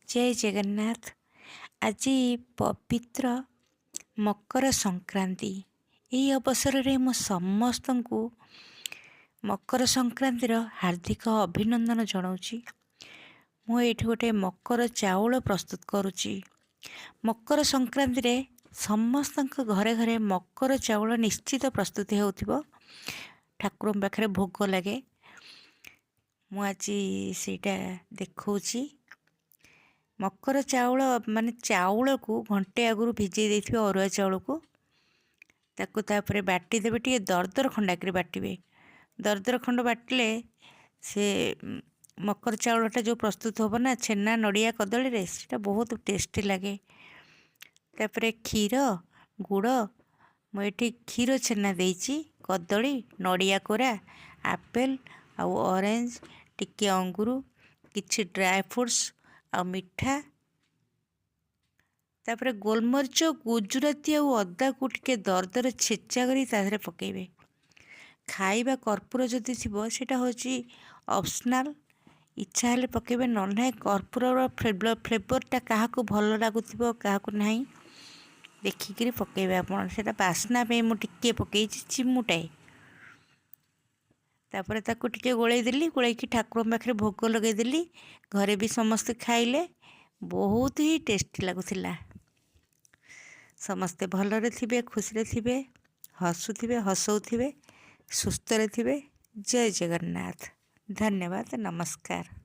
जय जगन्नाथ। आज पवित्र मकर संक्रांति। यही अवसर में मु समस्त को मकर संक्रांतिर हार्दिक अभिनंदन जनाऊँगी। मुझे गोटे मकर चाउल प्रस्तुत करुच्ची। मकर संक्रांति रे समस्त घरे घरे मकर चाउल निश्चित प्रस्तुति होउथिबो। ठाकुर पाखे भोग लगे। मुझे सेटा देखौची। मकर चाउल माने चाउल को घंटे आगुरी भिजई देथिबे अरुआ चाउल को ताकू तापर बाटी देबे। टिके दरदर खंडा कर बाटिबे। दरदर खंड बाटिले से मकर चाउलटा जो प्रस्तुत होबो ना छेना नड़िया कदली रे सेटा बहुत टेस्टी लगे। तापर क्षीर गुड़ मुझे क्षीर छेना देइची कदली नड़िया कोरा आपेल आउ ऑरेंज टिके अंगूर किछि ड्राई फ्रूट्स आ मिठा तापर गोलमरीच गुजराती आ अदा को टिके दरदर छेचा करी ताधरे पकेबे। खाइबा कर्पूर जदि थिबो सेटा होची ऑप्शनल। इच्छा हेले पकेबे न ना कर्पूर फ्लेवरटा क्या भल लगुथिबो क्या नहीं देखिक पकेबे। आपण सेटा बास्ना पे मु टिके पकेइछि चिमुटाए। तापर ताकू टिके गोलाई देली। गोलाई ठाकुर पाखे भोग लगे देली। घरे भी समस्ते खाइले। बहुत ही टेस्टी लगुथिला। समस्ते भलरे थिबे खुशी थिबे हसुथिबे हसौथिबे सुस्थ रे थिबे। जय जगन्नाथ। धन्यवाद। नमस्कार।